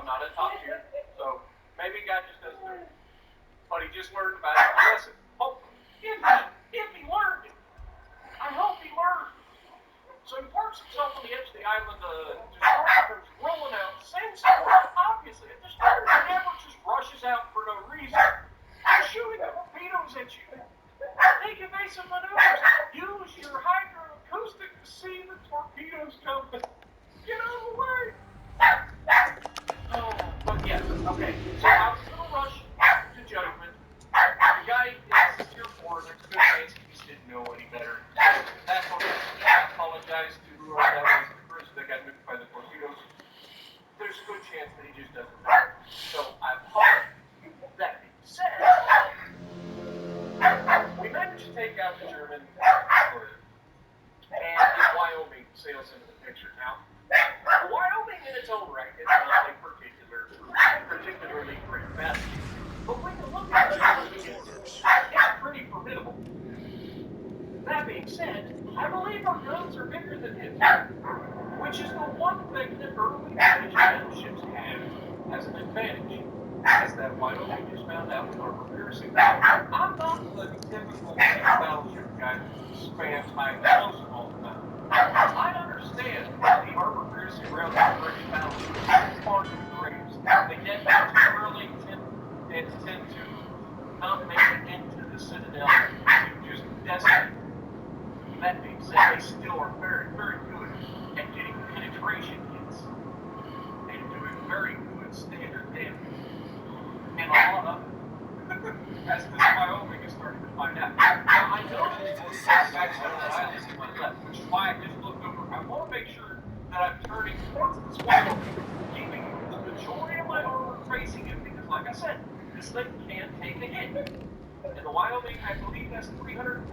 not a top tier, so maybe a guy just doesn't do it. But he just learned about it. Listen, if he learned it, I hope he learned. So he parks himself on the edge of the island, destroyer comes rolling out, same story, obviously. A destroyer never just rushes out for no reason. They're shooting torpedoes at you. Take evasive maneuvers. Use your hydroacoustic to see the torpedoes coming. Get out of the way. Oh, but yeah, okay. So I was going to rush to judgment. The guy is tier 4, there's a good chance he just didn't know any better. That's okay. I apologize to whoever that was, the person that got nuked by the torpedoes. There's a good chance that he just doesn't know. So I apologize. That being said, we managed to take out the German destroyer, and Wyoming sails into the picture. Now, Wyoming in its own right is not a particularly great battle. But when you look at it, it's pretty formidable. That being said, I believe our guns are bigger than his, which is the one thing that early damage battleships have as an advantage. As that Wyoming just found out with armor piercing. I'm not the typical battleship guy who spams high explosive all the time. I understand the armor piercing rounds of British battleships are far too graves. They get back too early and tend to not make it into the Citadel to just decimate. That being said, they still are very, very good at getting penetration hits and doing very good standard damage. And a lot of it, as this Wyoming is starting to find out. Now, I know that it's back to the island to my left, which is why I just looked over. I want to make sure that I'm turning towards this Wyoming, keeping the majority of my armor facing it, because like I said, this thing can take a hit. And the Wyoming, I believe, has 357mm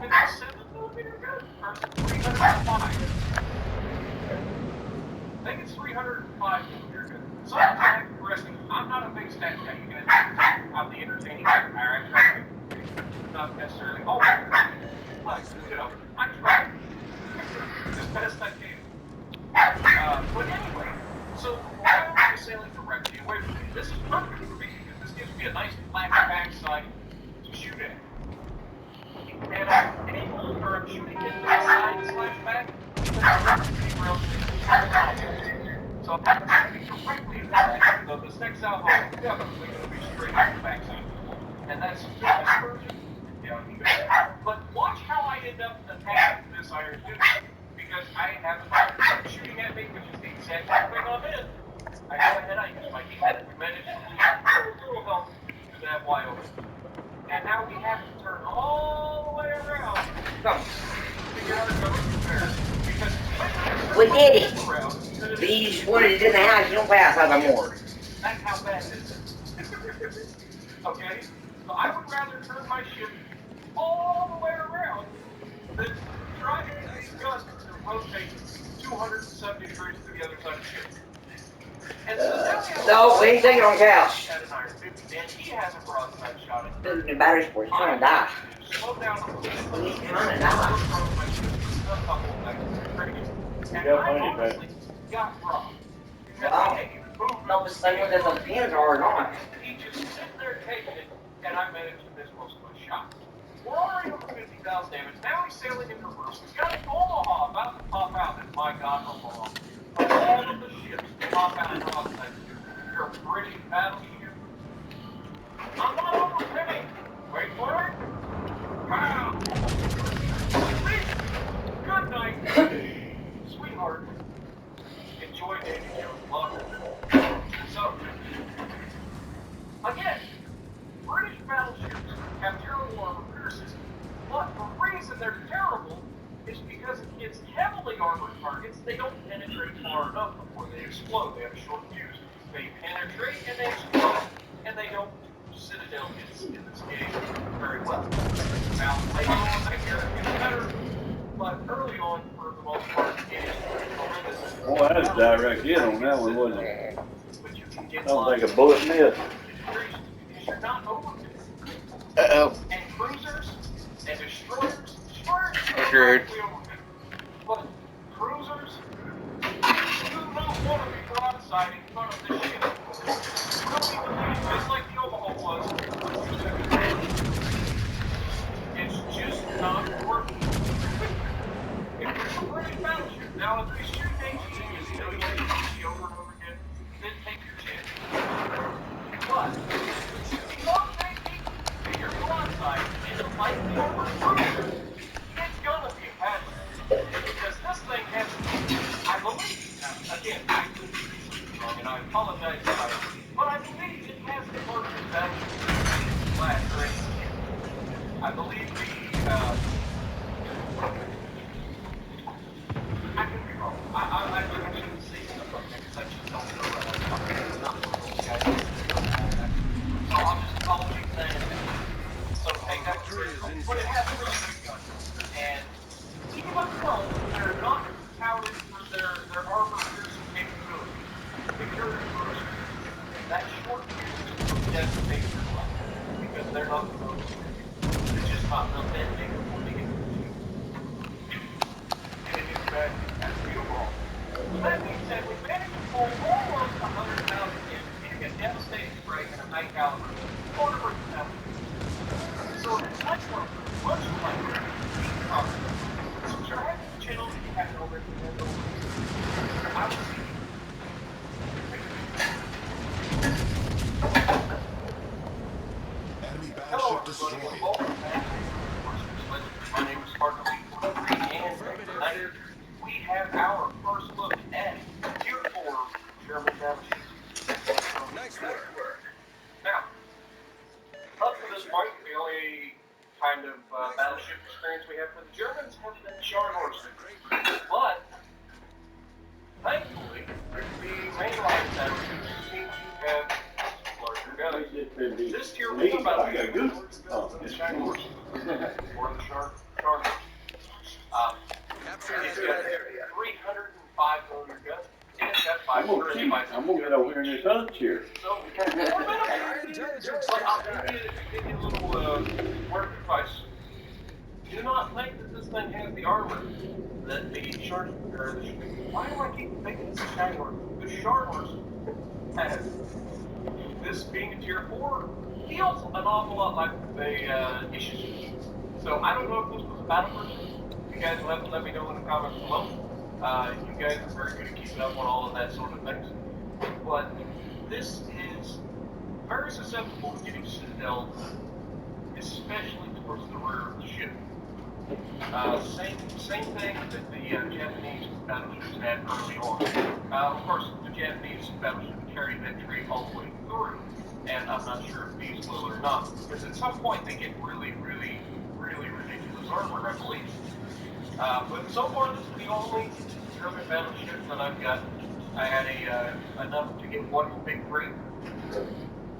gun versus 305. I think it's 305mm gun. So I'm progressing. I'm not a big stat guy. You guys I'm the entertaining guy. I try to not necessarily always. But, you know, I try as best I can. But anyway, so Wyoming is sailing directly away from me. This is perfect for me because this gives me a nice flat backside to shoot at. And I'm able, or I'm shooting into the side/back because I'm pretty real. So I'm shooting directly at that. So this next salvo is definitely going to be straight at the backside. And that's just dispersion. Yeah, but watch how I end up attacking this Iron Duke. Because I have a target shooting at me, which is the exact same thing I'm in. I go ahead, I use my D-head, we managed to leave little help to that Wyoming. And now we have to turn all the way around to get our guns prepared. Because we did it! But you just wanted it in the house, you don't pass out the morgue. That's how bad it is. Okay? So I would rather turn my ship all the way around than try to get these guns to rotate 270 degrees to the other side of the ship. And so no, we ain't taking on couch. And he has a broadside shot at The battery's for trying to die. Slow down a little bit. He's trying to die. And I honestly got robbed. No, the same one that the pins are not. He just sitting there taking it, and I managed to miss most of my shots. We're already over 50,000 damage. Now he's sailing in reverse. He's got an Omaha about to pop out. And my God, Omaha. Of all of the ships to pop out in broadside, you're a British battleship. I'm not overpinning. Wait for it. Wow. Good night, sweetheart. Enjoy Davy Jones. Love it. So, again, British battleships have terrible armor pierces, but the reason they're terrible is because against heavily armored targets, they don't penetrate far enough before they explode. They have a short fuse. They penetrate and they explode, and they don't Citadel hits in this game very well. Now, later on, I hear it gets better, but early on, for the most part, it is horrendous. Boy, that was direct hit on that one, wasn't it? But you can get I don't think a bullet missed. because you're not overkill. Uh-oh. And cruisers and destroyers Agreed. but cruisers do not want to be broadside in front of this ship. like the armored cruiser, it's gonna be a casualty. Because this thing has, I believe, again, I could be completely wrong, and I apologize if I am, but I believe it has the largest battleship class or anything. I believe I could be wrong. I shouldn't say stuff like that because I just don't know what I'm talking about. I'm not one of those guys that knows all that. So I'll just apologize for that. So take that for critical. But it has a really good gun. And even though they're not touted for their armor piercing capability, if you're a cruiser, that short fuse will devastate your life because they're not the most. It's just not built that big before they get to the ship. And it is bad as we overall. So that being said, we managed to pull almost 100,000 in, hitting a devastating break in a high caliber, quarter of a thousand. So it's much like deep cover. Subscribe to the channel if you haven't already. I will see you. Enemy Hello, battleship everybody. destroyed. Welcome back to Warships. My name is Sparkle843, and tonight we have our first look at Tier 4 German battleships. Nice work. Now, up to this point, the only kind of battleship experience we have for the Germans has been Scharnhorst. But, thankfully, the mainline battleships seem to have larger guns. This Tier 4 battleship is the Scharnhorst, or the Scharnhorst. It's got a 305 millimeter gun, and it's got 535. I'm gonna get over here in this other chair. So, but I'll give you a little word of advice. Do not think that this thing has the armor that the Shark, or why do I keep thinking it's a Scharnhorst? The Scharnhorst has. This being a Tier 4 feels an awful lot like the issue. So I don't know if this was a battle version. You guys will have to let me know in the comments below. You guys are very good at keeping up on all of that sort of things. But this is very susceptible to getting citadel, especially towards the rear of the ship. Same thing that the Japanese battleships had early on. Of course, the Japanese battleships carry that tree all the way through, and I'm not sure if these will or not, because at some point they get really ridiculous armor, I believe. But so far, this is the only German battleship that I've got. I had enough to get one big break,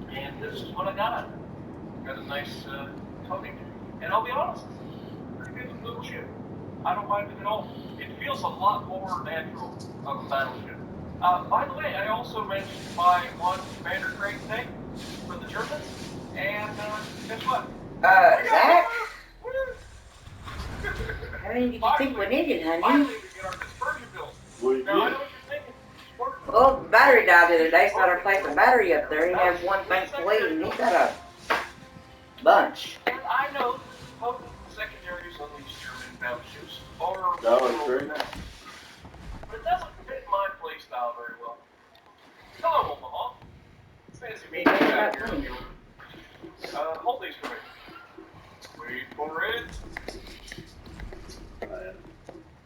and this is what I got. Got a nice coating, and I'll be honest, pretty good little ship. I don't mind it at all. It feels a lot more natural of a battleship. By the way, I also managed to buy one Commander Crate tank for the Germans, and guess what? Zach? How many did you think we needed, honey? Finally, we get our dispersion built. What Now, I know you what you're thinking. Well, the battery died the other day, so I replaced the battery up there. He had one thing to leave, and he got a bunch. And I know that the potent secondaries on these German battleships are Dollar Tree. but it doesn't fit my playstyle very well. Hello, Omaha. Fancy meeting you out here in the open. Hold these for me. Wait for it.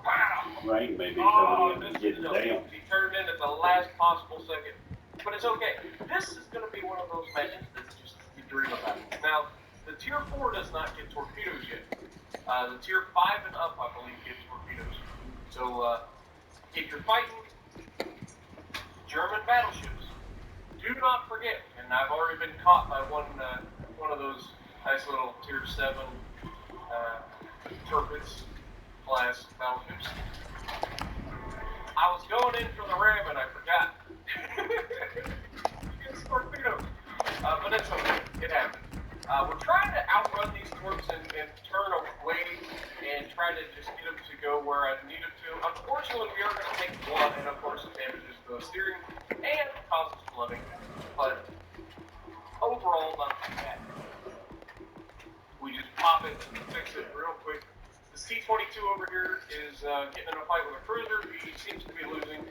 Wow. rain may be Oh, coming in and this getting is down. he turned in at the last possible second. But it's okay. This is going to be one of those matches that's just you dream about. Now, the Tier 4 does not get torpedoes yet. The Tier 5 and up, I believe, get torpedoes. So, if you're fighting German battleships, do not forget, and I've already been caught by one of those nice little Tier 7 Tirpitz class battleships. I was going in for the ram and I forgot. It's torpedoes. But it's okay. It happens. We're trying to outrun these torps and turn away and try to just get them to go where I need them to. Unfortunately, we are going to take blood, and of course it damages the steering and causes flooding. But overall, not too bad. We just pop it and fix it real quick. The C-22 over here is getting in a fight with a cruiser. He seems to be losing,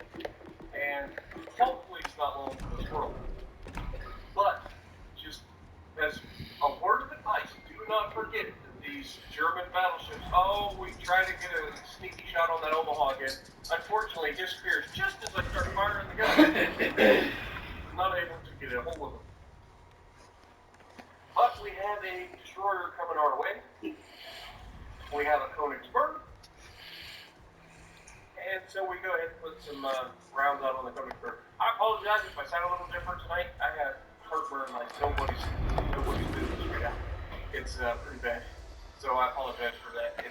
and hopefully it's not long for this world. But just as a word of advice, do not forget that these battleships. Oh, we tried to get a sneaky shot on that Omaha again. Unfortunately, it disappears just as I start firing the gun. Not able to get a hold of them. But we have a destroyer coming our way. We have a Königsberg. And so we go ahead and put some rounds out on the Königsberg. I apologize if I sound a little different tonight. I have heartburn like nobody's business right now. It's pretty bad. So I apologize for that.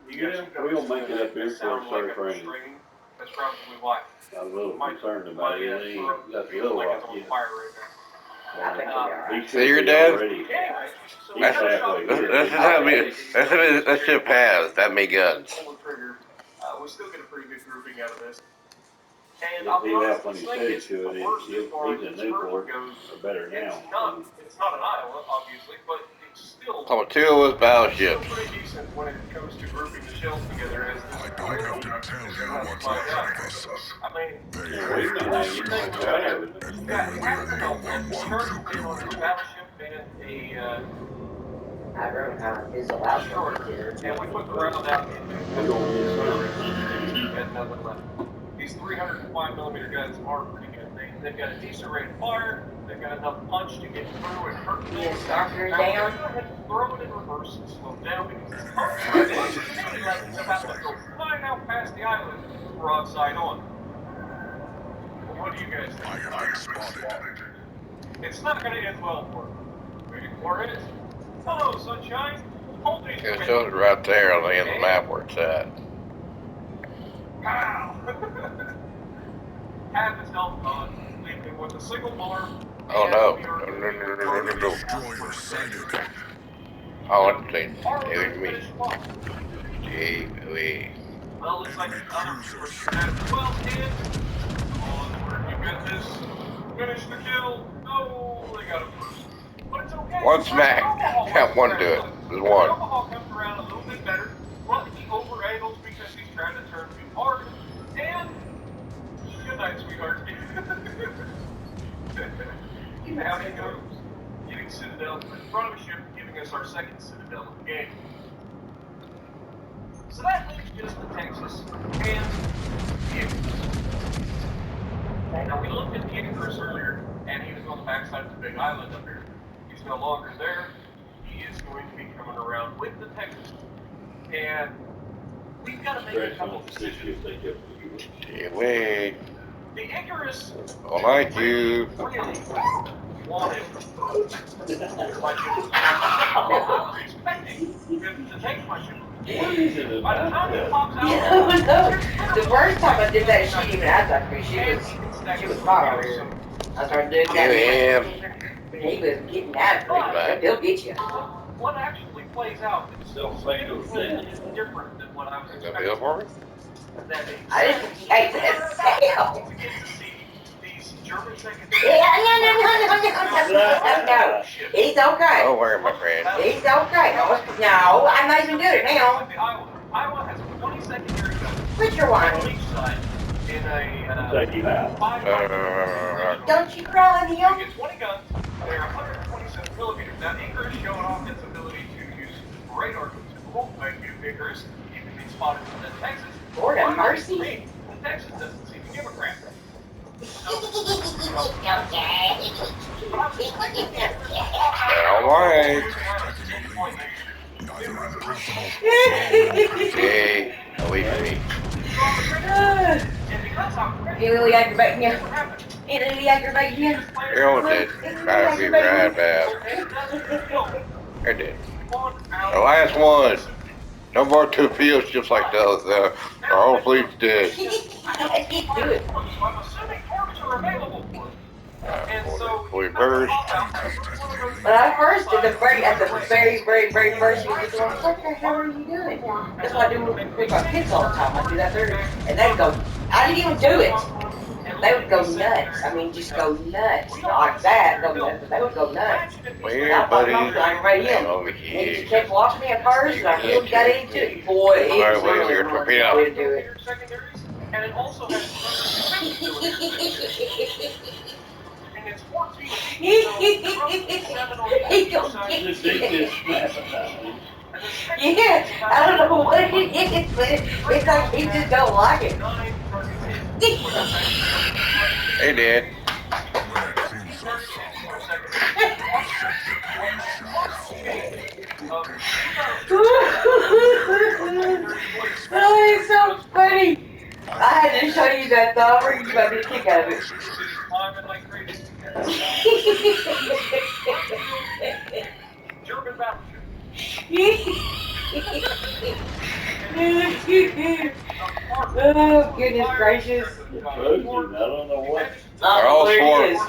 If you guys we'll make it up here for a like surf rain. That's probably why. I'm a little concerned about it. It ain't, that's a Feels little like rock it's on yet. fire right now. I think we'll be alright. See your dad? Anyway, so He's halfway. That ship has that many guns. pull the trigger. We still get a pretty good grouping out of this. And If I'll be he honest, left when this he thing said is to it, worse as far as he's a its Newport, version goes. or better now. It's not an Iowa, obviously, but it's still. Oh, two of us battleships. Still pretty decent when it comes to grouping the shells together. As I don't have to tell you what's ahead of us. I mean, They Yeah, we've been hanging like that. and yeah, knowing half the that no help one is wants charged to in on do a it. battleship and a I wrote how it is allowed destroyer, to and we put the round out We're going to get some. got nothing left. These 305mm guns are pretty good. They've got a decent rate of fire. They've got enough punch to get through and hurt You things. just start her Now, down. go ahead and throw it in reverse and slow down because it looks to me like it's about to go flying out past the island, broadside on. Well, what do you guys think? I have been spotted. It's not going to end well for it. Or is it? Hello, sunshine. Hold these It shows it right there on the end of the map where it's at. Pow! Half his health gone, leaving him with a single bar. Oh no. Destroyer sighted. Oh, let's see. It was me. Gee, Well, looks like the other person had 12 hits. Onward, you got this. Finish the kill. No, they got him first. But it's okay. one smack. Got one to it. There's one. Omaha comes around a little bit better, but he over angles because he's trying to turn too hard. And good night, sweetheart. Now he goes, getting Citadel in front of a ship, giving us our second Citadel of the game. So that leaves just the Texas and the Icarus. Now we looked at the Icarus earlier, and he was on the backside of the big island up here. He's no longer there. He is going to be coming around with the Texas. And we've got to make a couple of decisions. gee, wait. The Icarus Don't like you. really wanted my ship. I was expecting him to take my ship. By the time he pops out, The first time I did that, she didn't even ask that for me. She was hot over here. I started doing that. He was getting that for me. He'll get you. what actually plays out is significantly different than what I was Is that bill for me? That is, I didn't take that sale. to get to see these German secondary. No. He's okay. Don't worry, my friend. He's okay. No, I'm not even doing it now. Iowa has 20 secondary guns Quit your on whining. each side in a Take you out. 5 Don't you cry, You Neil. get 20 guns. They're 127mm. Now, Icarus showing off its ability to use radar consumable. Thank you, Icarus. You can be spotted from the Texas. Lord have mercy. The Texas doesn't seem to give a crap. All right. Neither impossible. Hey, away from me. You really aggravating you? You really aggravating you? Harold did. Try to be right back. It did. The last one. No more two fields just like the other. The whole fleet's dead. Do it. I'm assuming torps are available for it. And so, We burst. But I first did the very first you just went, what the hell are you doing? That's what I do with my kids all the time. I do that there, and they would go, I didn't even do it. They would go nuts. I mean, just go nuts. Not like that, go nuts, but they would go nuts. Well, buddy. I'm right in. Over And he here. kept watching me at first, and I really got into it. Boy, it was Alright, really your hard torpedo. to do it. And it also has and it's 14 feet, so roughly 7 on each side. Just eat this mess. Yeah, I don't know what it is, but it's like he just don't like it. He did. When it feels so somber, the sacred ones shall fall. Oh, it's so funny. I had to show you that though. I'm ready to get a kick out of it. German battleship. Oh, goodness gracious. Frozen, I don't know what. They're all There sworn. it is.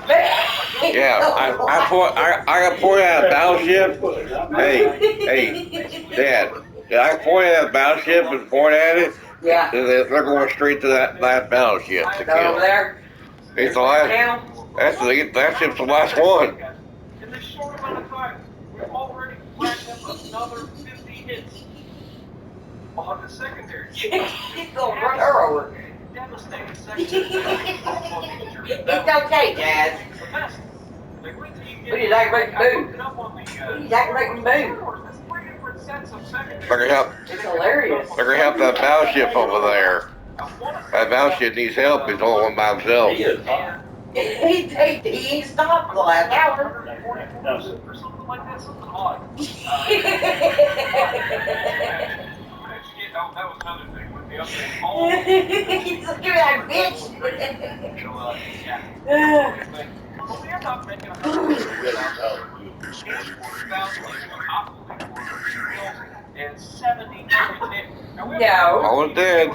Yeah, I got pointed at a battleship. Hey, Dad, I pointed at a battleship and point at it. Yeah. They're going straight to that battleship to Go over kill. there. It's the last. Now. That's ship's the last one. In this short amount of time, we've already racked up another 50 hits on the secondary. He's gonna run her over. Devastating secondary. It's okay, Jazz. We just activate the boom. We just activate the boom. They're gonna help. It's hilarious. They're gonna help that battleship over there. That battleship needs help. He's only one by himself. He is hot. He ain't stopped the last hour. Or something like that, something odd. That was another thing with the update. He's like, give me that bitch. But we end up making Is what it and 70 targets hit. Now, we No. All is dead.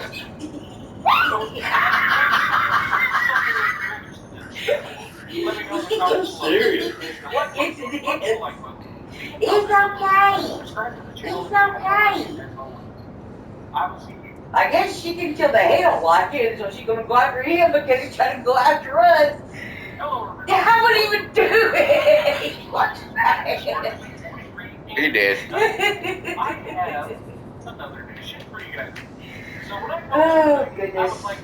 That's serious. It's okay. It's okay. I guess she can kill the hell like it, so she's gonna go after him because he's trying to go after us. Yeah, I wouldn't even do it. Watch that. He did. I have another new shit for you guys. So when I Oh, I goodness. was like,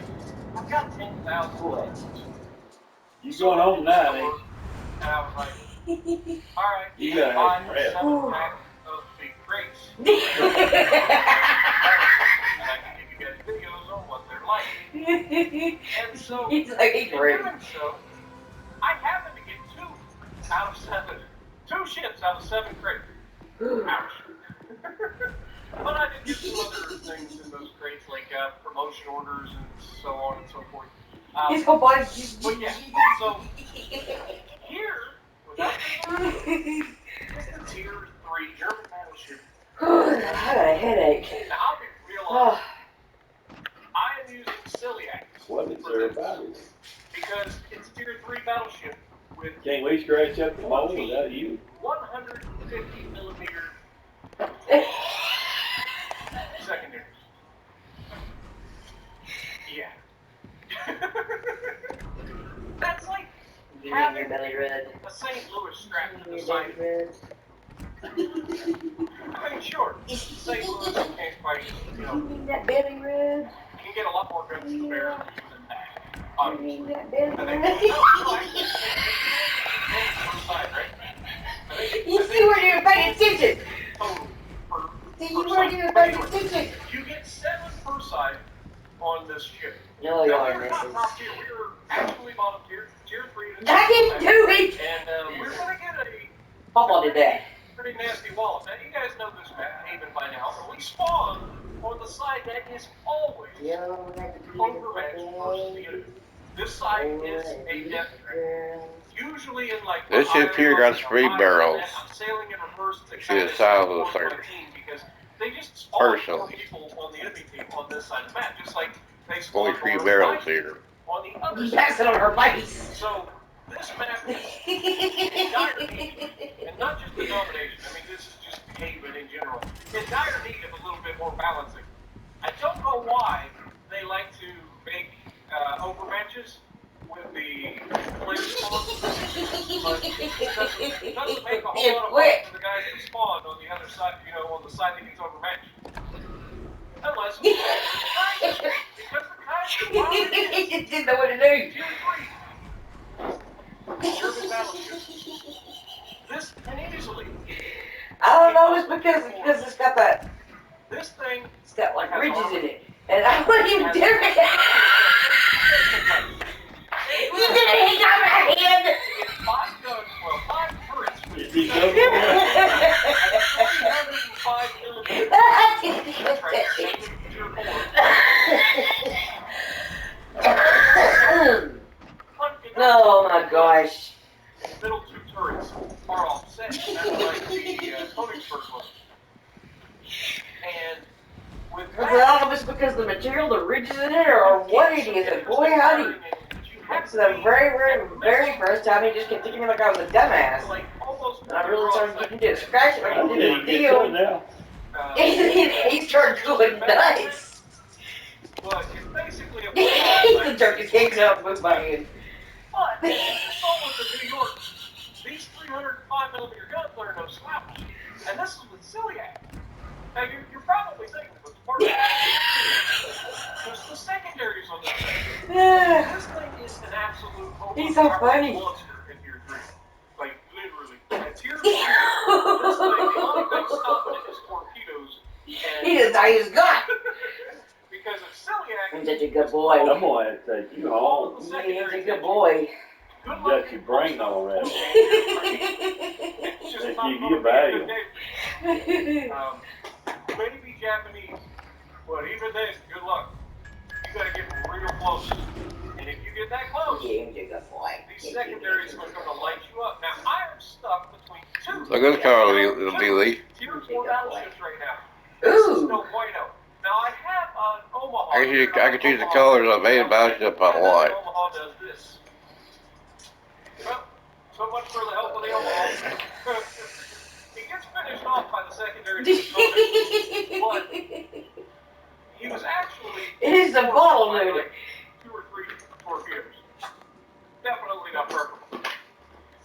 I've got 10,000 points. You going home now, ain't you? And I was like, alright, You gotta have buy some rest. 7 packs of big crates. And I can give you guys videos on what they're like. And so, He's like, he's in ready. doing so, I happened to get 2 out of 7. 2 ships out of 7 crates. Ouch. But I did get some other things in those crates, like promotion orders and so on and so forth. He's gonna buy you. But yeah, so here, without being is the Tier 3 German battleship. I had a headache. Now, I'll be real Oh. honest. I am using celiac What is there about it? because it's a Tier 3 battleship with Can't we scratch up the hole without you? 150 millimeter secondaries. Yeah. That's like having belly red. a St. Louis strap to the Your side. belly red. I mean, sure, St. Louis can't quite, you know, You need that belly red. can get a lot more guns to bear than that. You need that belly I think, red. side, right? You see where you're paying attention. Total See where you're paying attention. You get 7 per side on this ship. No, Now, y'all we are were not misses. top tier. We were actually bottom tier, Tier 3. I didn't do it. And we're going to get a Papa did that. pretty nasty wallet. Now, you guys know this map, Haven, by now. But we spawn on the side that is always overmatched versus the enemy. This side is a death trap. Usually in like This ship here got speed barrels. I'm sailing in reverse to See the size of the thing. because they just spawn more Personally. people on the enemy team on this side of the map, just like they Only spawn 3 more barrels right here. on the other You side. passed it on her face. So this map is dire need, and not just the domination. I mean, this is just Haven in general. In dire need of a little bit more balancing. I don't know why they like to make overmatches with the player spawns, but it doesn't make a whole lot of fun for the guys who spawn on the other side, you know, on the side that gets overmatched. Unless because the guys who He just didn't know what to do. Tier 3 German battleship. This can easily. I don't know, it's because it's got that This thing It's got like ridges in it. And I wouldn't even do it. You did it, he got my hand. it's 5 guns, well, 5 turrets with Is he 2 coming? guns. 305 millimeter. Oh my gosh. Middle 2 turrets are offset. That's like the Königsberg was. And with I don't know if it's because of the material, the ridges in it, or what it is. And boy, howdy. That's the very first time he just kept thinking like I was a dumbass. And I really started getting to scratch it like I did Okay, a you get deal. good now. He started going nuts. But it's basically a The jerk his kicks up with my hand. But the assault with the New York, these 305 millimeter guns are no slouch. And this is with Celiac. Now you're probably thinking, but the part there's the secondaries on this thing. This thing is an absolute He's so funny. monster in Tier 3. Like literally. At Tier 3, this thing, the only thing stopping it is torpedoes. He just thought he was gone. Because of Celiac. I'm such a good boy. I'm gonna have to take you home. He's a good boy. You got your brain already. It's just Let's not give you gonna a be a value. good day. Maybe Japanese, but even then, good luck. You gotta get real close. And if you get that close, Yeah, he's a good boy. these secondaries are gonna light you up. Now, I am stuck between 2 Look at this car, Lee. Tier 4 battleships right now. This is Ooh. no White Oak. Now, I have an Omaha. I can choose the colors of any battleship I want. Omaha does this. Well, so much for the help of the Omaha. He gets finished off by the secondary. But he was actually. It is the ball, dude. Like 2 or 3 torpedoes. Definitely not perfect.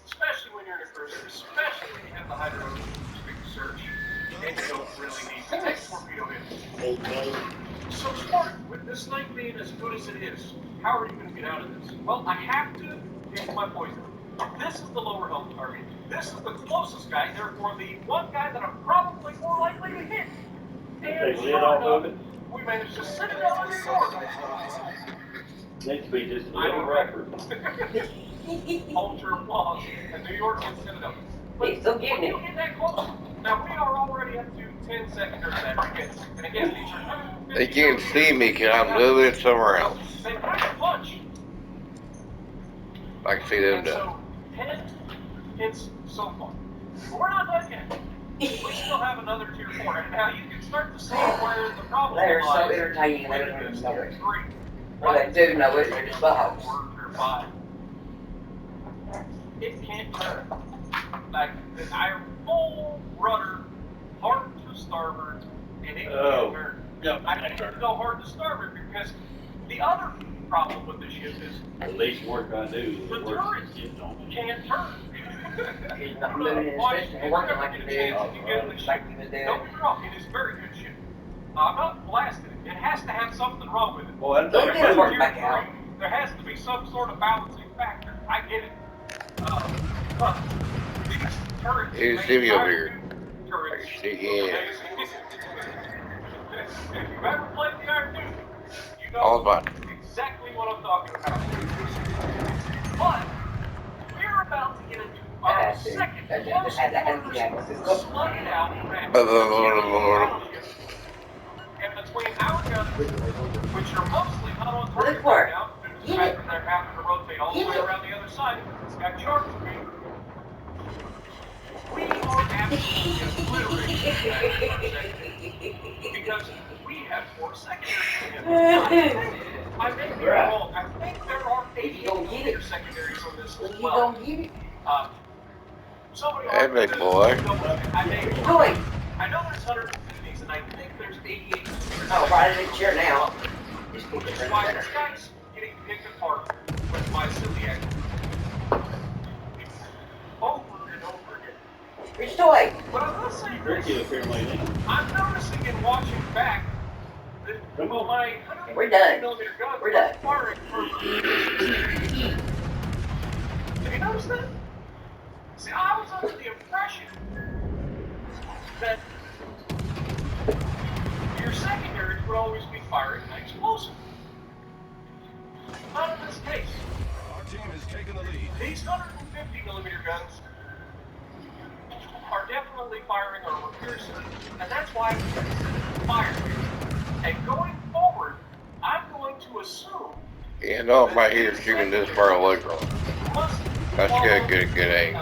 Especially when you're in a cruiser, especially when you have the hydrostatic search, and you don't really need to take torpedo hits. So smart, with this thing being as good as it is, how are you going to get out of this? Well, I have to pick my poison. This is the lower health target. This is the closest guy, therefore the one guy that I'm probably more likely to hit. And Take lid off of it. we managed to send it over New York. Needs to be just a little rougher. Ultra applause. And New York gets sent it over. He's still getting When it. you get that close, now we are already up to 10 secondary batteries. And again, these are They can't see me because I'm moving somewhere else. They punch a punch. I can see them And done. so, 10 hits so far. But we're not done yet. We still have another Tier 4. And now you can start to see where the problem They're lies. so irritating and they don't even know it. 3. Well, they do know it, they're just bugs. 4 or 5. It can't turn. Like, I full rudder, hard to starboard, and it can't turn. Yep. I can't go hard to starboard because the other problem with this ship is At least work I do. the Work turret getting on me. can't turn. He's not moving his fist and working like he did. Like he was Don't doing. get me wrong, it is very good ship. I'm not blasting it. It has to have something wrong with it. Well, that's Don't get him working Tier back out. 3, there has to be some sort of balancing factor. I get it. But these turrets. You see me over here. Turrets. I can see him. If you've ever played the Iron Duke, you know All about it. exactly what I'm talking about. But we're about to get into our second close slide out and between our guns, which are mostly not on target right now, due to the fact that they're having to rotate all the way around the other side, it's got charge speed. We are absolutely obliterated because we have 4 secondaries. I may be wrong. I think there are 88 secondaries on this as You well. gonna get it? Somebody Hey, big boy. I know there's 150s and I think there's 88. Oh, right in the chair now. Just keep Which it is right why there. this guy's getting picked apart with my celiac. Over and over again. Which toy? But I will say Ricky this. up here lately. I'm noticing and watching back that Come on. my We're done. 150mm guns We're done. are firing from. Have you noticed that? See, I was under the impression that would always be firing an explosive. Not in this case. Our team has taken the lead. These 150 millimeter guns are definitely firing armor piercing, and that's why it's fired. And going forward, I'm going to assume. You know, if my heater's shooting this far away from it. That's good aim.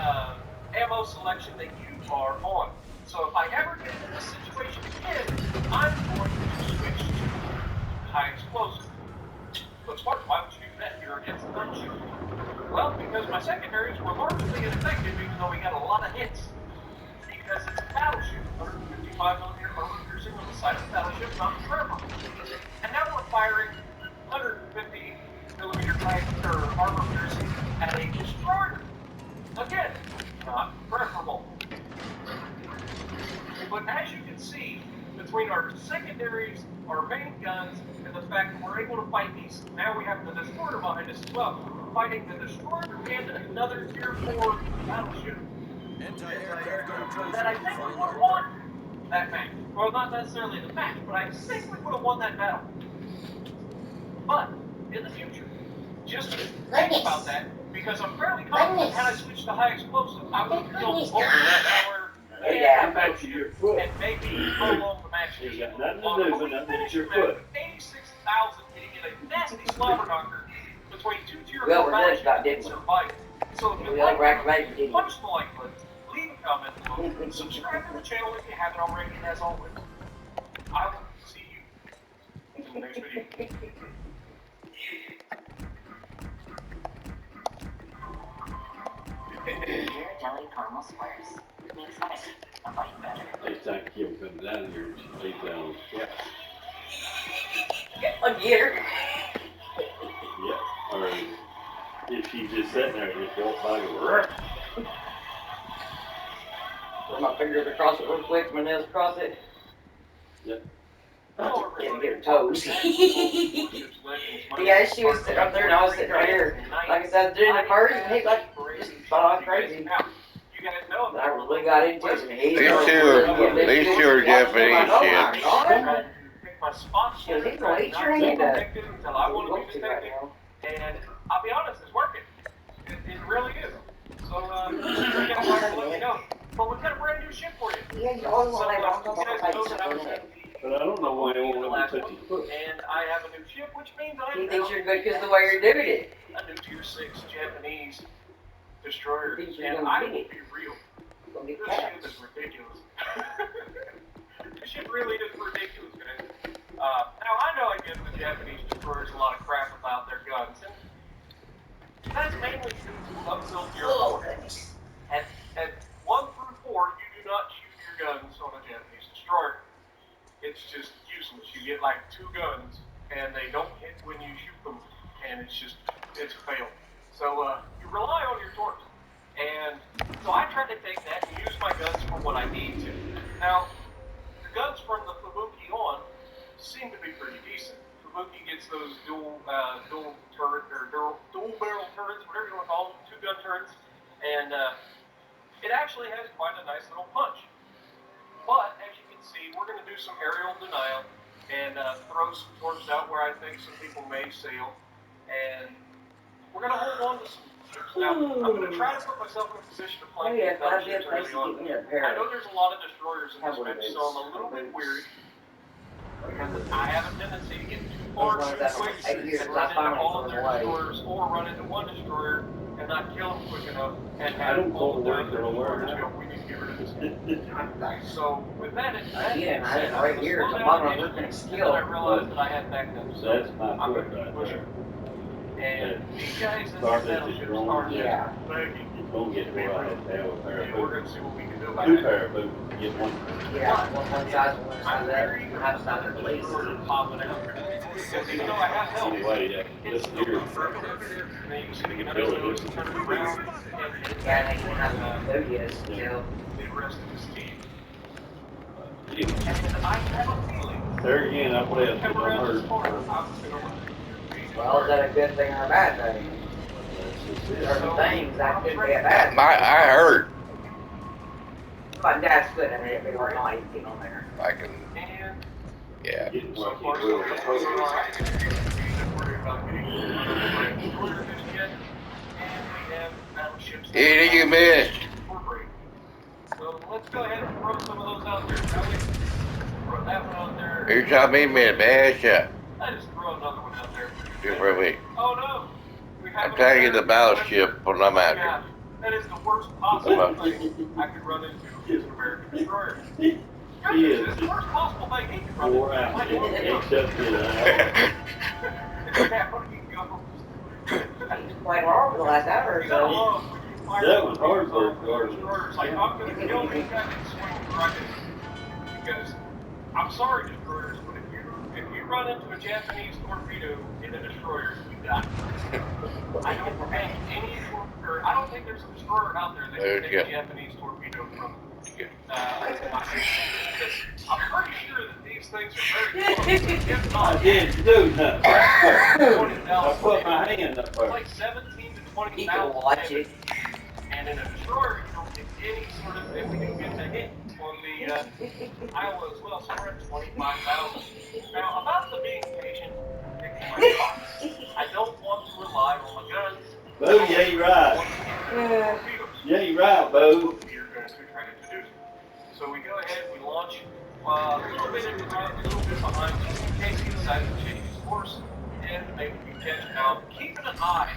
Ammo selection that you are on. So if I ever get into this situation again, I'm going to switch to high explosive. But smart, why would you do that? You're against the gun shooting. Well, because my secondaries were largely ineffective, even though we got a lot of hits. Because it's a battleship, 155 millimeter armor piercing on the side of the battleship, not the forever. And now we're firing 150 millimeter type or armor piercing at a destroyer. Again, not preferable. But as you can see, between our secondaries, our main guns, and the fact that we're able to fight these, now we have the destroyer behind us as well. Fighting the destroyer and another tier 4 battleship. Anti-aircraft gun close. That I think we would have won that match. Well, not necessarily the match, but I think we would have won that battle. But in the future, just think about that, because I'm fairly confident had I switched to high explosive, I would have killed both that tower and back to your foot. and maybe prolong the match. You got nothing to do but nothing at your foot. 86,000 hitting in a nasty slobber knocker between two tier 4 Well, we're battleships good, and survive. So if you We like overactivated, didn't we? punch the like button, leave a comment below, subscribe to the channel if you haven't already, and as always, I will see you in the next video. Jelly caramel squares. Makes life a bite better. Next time Kim comes down here, she lays down on the steps. A gear. Yeah. Or if she's just sitting there, just walk by and go, Put my fingers across it real quick, my nails across it. Yep. Didn't get her toes. Yeah, she was sitting up there and I was sitting right here. Like I said, doing the cars and he like just thought I was crazy. But I really got into it. And he These two are Japanese oh ships. my God. She Because he's going to eat your hand up. I want to be Right detected. now. And I'll be honest, it's working. It really is. So, you guys want to let me know. But we've got a brand new ship for you. Yeah, you always So, want to you guys know that I was let but I don't know why I won't the let last me one, touch his foot. and I have a new ship, which means I He have thinks you're good because the way you're doing it. a new tier 6 Japanese destroyer, He thinks you're and gonna I get will it. be real. Gonna get This ship cats. is ridiculous. This ship really is ridiculous, guys. Now I know I give the Japanese destroyers a lot of crap about their guns, and that's mainly due to uphill tier 4. At 1 through 4, you do not shoot your guns on a Japanese destroyer. It's just useless. You get like 2 guns, and they don't hit when you shoot them, and it's a fail. So you rely on your torque. And so I try to take that and use my guns for what I need to. Now, the guns from the Fubuki on seem to be pretty decent. Fubuki gets those dual barrel turrets, whatever you want to call them, 2 gun turrets, and it actually has quite a nice little punch. But as you can see, we're going to do some aerial denial and throw some torps out where I think some people may sail, and we're going to hold on to some ships. Now, I'm going to try to put myself in a position to Oh flank yeah, these if I battleships did, place early to on. get me a I pair. know there's a lot of destroyers in this Have one of match, so those. I'm a little bit weary. Because I have a tendency to get too far Those ones too that quick take years, and I run into finally all of threw their them away. destroyers, or run into one destroyer and not kill them quick enough and I have don't all pull of the their work or aware destroyers now. go, we need to get rid of this. So with that, Again, I had right here at the bottom of working skill. I realized that I had backed up. So That's my I'm foot going to keep right pushing. there. And these guys in Start this at the battleship drone, are yeah. just begging. It's gonna get where I have to have a pair And of we're boots. going to see what we can do about 2 it. pair of boots, get one. Yeah, one side, one I'm side of that. very I have a side of the lace. popping out. Because even though I have help, Anyway, it's this still here, conservative. And then you see the Really guns is. turn it around and hit it Yeah, back and they have towards no yes still. the rest of his team. anyway, And I have a feeling there again, I play it, come so around this I'm corner, hurt. I'm going to run. Well, is that a good thing or a bad thing? That's just There it. are things that could be a bad thing. I heard. But that's good. I mean, if they were not anything on there. I can. And Yeah. Getting So where far, he so will. good. We're all right. We don't worry about getting another destroyer just yet. And we have battleships. Anything you missed? Incorporated. So let's go ahead and throw some of those out there, shall we? Throw that one out there. You shot me, man, man, shot. I just throw another one out there. Do for me. Oh no! We have I'm tagging the battleship when I'm out Yeah, here. that is the worst possible thing I could run into is an American destroyer. Good news is the worst possible thing he could run Wore into. out. I don't know. Except for that. Yeah, how do you go? He's playing hard for the last hour or You gotta so. love when you fire That was hard on work, destroyers. Like, I'm gonna kill these guys and swing right in. Because, I'm sorry, destroyers, but if you run into a Japanese torpedo in a destroyer, you die. I don't think there's a destroyer out there that can take a Japanese torpedo from my system. Because I'm pretty sure that these things are very close. If I not, didn't do nothing. I 20,000. put my hand up It's there. like 17 to He 20,000. can watch it. And in a destroyer, you don't get any sort of, if we do get the hit on the Iowa as well, so we're at 25,000. Now, about the being patient, picking my spots. I don't want to rely on my guns. Boo, you ain't right. You ain't right, Boo. You're going to try to do. So we go ahead, we launch a little bit in front, a little bit behind, just in case he decides to change his course, and maybe we catch him out. Keeping an eye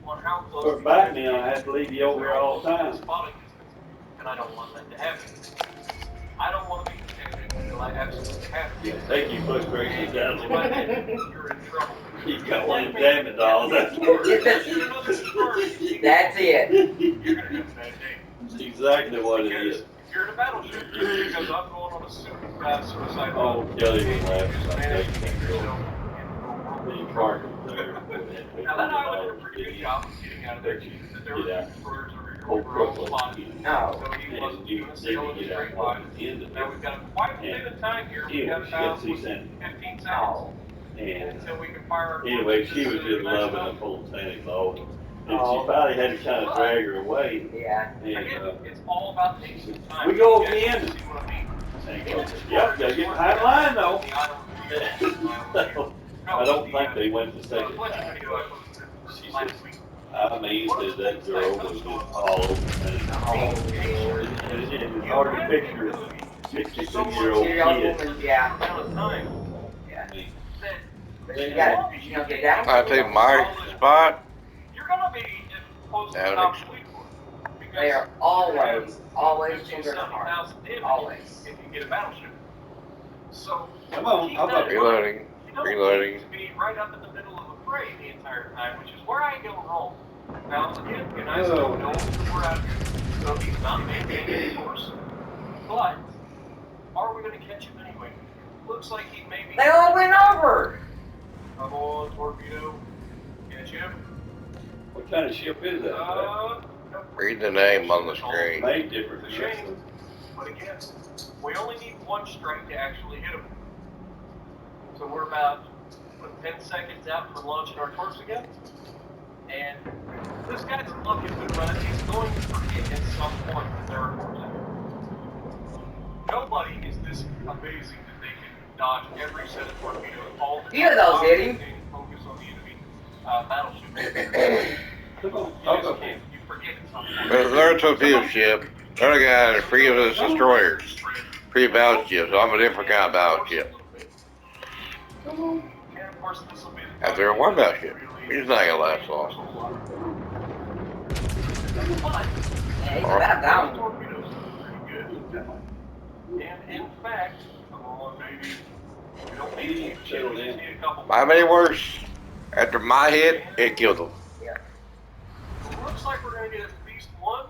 on how close. For back now, I have to leave you over here all the time. And I don't want that to happen. I don't want to be protected until I absolutely have to. Yeah, take your frustrations down the way. You're in trouble. You got one of them damn dolls. That's That's it. You're going to have a bad day. exactly what it Because is. if you're in a battleship, because I'm going on a suicide Oh, run, Kelly and was you laughing just about manage that. to get yourself into a The world of park trouble. was there. Now that island did a pretty good job of getting out of there. That there were Get out. destroyers over here. Whole We were all truckload. spotted. No. So he wasn't And you doing a sail in a get out straight all line. at the end of Now it. we've got quite a bit of time here. We've got Anyway, about she sent 15 seconds Oh. and until we can fire our anyway, torches. she was So just nice loving enough. up old Santa Claus. And Oh. she finally had to kind of drag her away. Yeah. And Again, it's all about taking time. we go You guys again. see what I mean? Santa Claus said, yep, gotta get behind the line though. I don't think they went to second time. She said, I mean, said that girl was just all over Santa Claus. And it's hard to picture a 66-year-old kid. Yeah. I mean, But you gotta, you know, get down. I take my spot. You're gonna be close to the Alex. top fleet force. They are always children of 70,000 heart. damage Always. if you get a battleship. So come on, keep how that about in mind. Reloading. You don't Reloading. need to be right up in the middle of the fray the entire time, which is where I go wrong. Now again, and I still know that we're out here, so he's not maintaining his course. But are we gonna catch him anyway? Looks like he may be. They all went over. Come on, torpedo. Catch him. what kind of ship is that? Nope. Read the name on the screen. Made different It's a shame. But again, we only need one strike to actually hit him. So we're about 10 seconds out from launching our torch again. And this guy's lucky to run it. He's going to forget at some point that there are torches out. Nobody is this amazing that they can dodge every set of torpedoes all the time. Few of those hit him. Focus on the enemy battleship. Come on, You talk just up. can't. You forget at some point. There's another torpedo ship. Another guy has three of his destroyers. Three battleships. I'm a different kind of battleship. And of course, this will be the After one battleship. He's not gonna last long. Yeah, he's about down. Torpedoes are pretty good. And in fact, come on, baby. We don't need to chill. We just need a couple. Might be worse. After my hit, it killed him. Looks like we're gonna get at least one.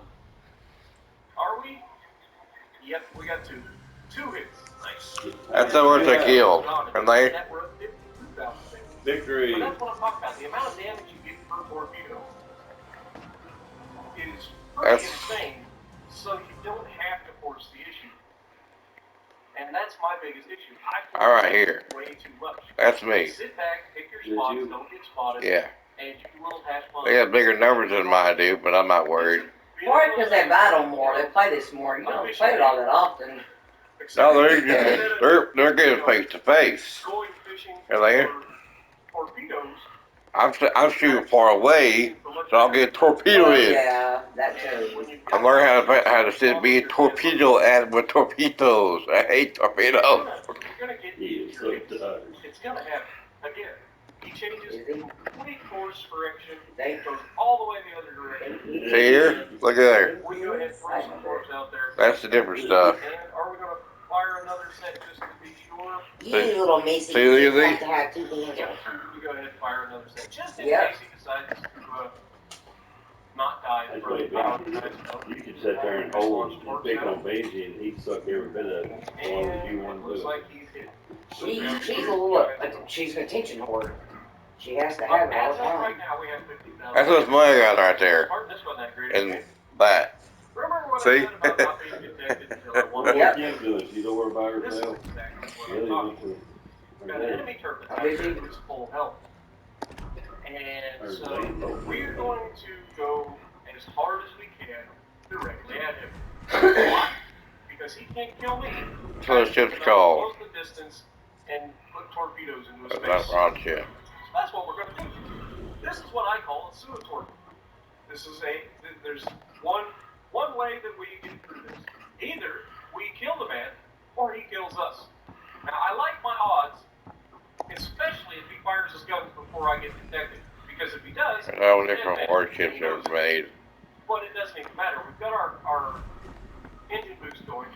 Are we? Yep, we got two. Two hits. Nice. That's the worst they killed. And they, That we're up 52,000 things. Victory. But that's what I'm talking about. The amount of damage you get per torpedo is pretty That's- insane. So you don't have to force the issue. And that's my biggest issue. I force all right, here. way too much. That's me. Sit back, pick your Did spots, you? don't get spotted, Yeah. and you will have fun. They got bigger numbers than mine do, but I'm not worried. More because they battle more. They play this more. You don't play it all that often. No, they're getting face to face. Going fishing Are they? for torpedoes. I'm shooting far away, so I'll get torpedoed in. Yeah, that too. I'm learning how to be a torpedo with torpedoes. I hate torpedoes. You're gonna get He is so tired. It's gonna happen. Again, he changes Is he? complete course correction, They, goes all the way the other direction. See here? Look at there. We go ahead and throw some torps out there. That's the different stuff. And are we gonna fire another set just to be sure? you little missy. See, You look at have to have 2 hands Yeah, all the time. we go ahead and fire another set just in Yep. case he decides to not die That's from what you could sit there and hold and pick on Benji and he'd suck every bit of it as long as you want to Looks do it. like he's hit. She's a little, she's an attention whore. She has to have it all As the of time. right now, we have 50,000. That's what's money got right there. This wasn't that great. And that. Remember what See? I said about not being detected until I won? What Yep. Kim doing? She don't worry about This is herself. exactly what Really I'm talking went about. to We've got an enemy turret How big attack is he? who's full health. And her so saying, we're going to go as hard as we can directly at him. Why? Because he can't kill me. So it's just called. Close the distance and put torpedoes into his That's face. not wrong shit. So that's what we're going to do. This is what I call a pseudo torpedo. This is there's one way that we get through this. Either we kill the man or he kills us. Now I like my odds, especially if he fires his guns before I get detected. Because if he does, All different warships are made. but it doesn't even matter. We've got our engine boost going.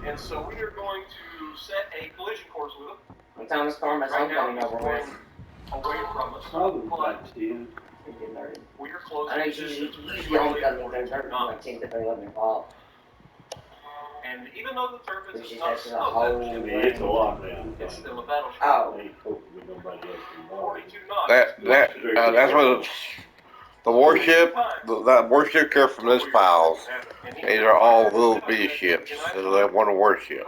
And so we are going to set a collision course with him. When Thomas Farmer's Right now, homecoming he's over going with. away from us. Probably But like 10. we are closing I know distance usually homecoming goes over from like 10 to 11 o'clock. And even though the turf Which is is not actually a whole. I mean, it's a lockdown. it's still a battleship. Oh. Ain't supposed to be nobody else involved. 42 knots. That's what the warship. That warship came from this piles. These are all little bitty ships. They're one warship.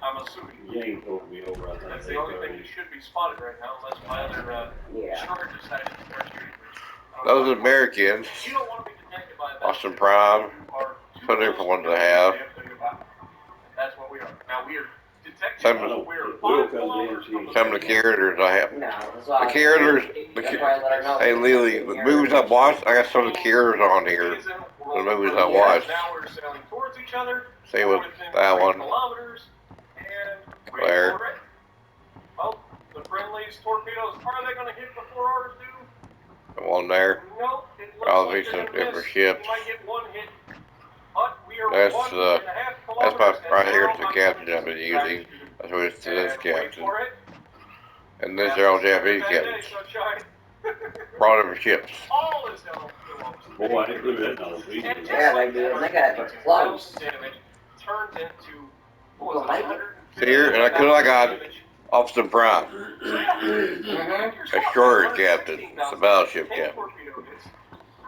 I'm assuming. You ain't supposed to be over, I think. That's the only thing that should be spotted right now, unless my other Yeah. charge decided to start shooting. Those Americans, You don't want to be detected by a Austin Prime, some different ones they have. That's what we are. Now we are detected. Some- We are Will 5 comes in, kilometers she- from the Some of the carriers I have. No, that's why. The carriers, hey Lily, the movies I've watched, I got some of the carriers on here. The movies I watched. Now we're sailing towards each other. See what within that 3 one. kilometers, and wait Claire. for it. Well, the friendly's torpedoes, are they going to hit before ours do? The one there. Nope. It looks All like these they're are gonna different miss. ships. You might get one hit, but we are That's, 1.5 That's kilometers my right here is and the captain I've been using. That's what it's to this and wait captain. for it. And this are all Japanese Bad day, captains. sunshine. Brought different ships. All is hell. Boy, I do that on the video. Yeah, they do. They got it close. Damage turns into Well, what was it, maybe. 150 See here, and I got damage. Austin Prime. Mm-hmm. A shore captain. It's a battleship captain.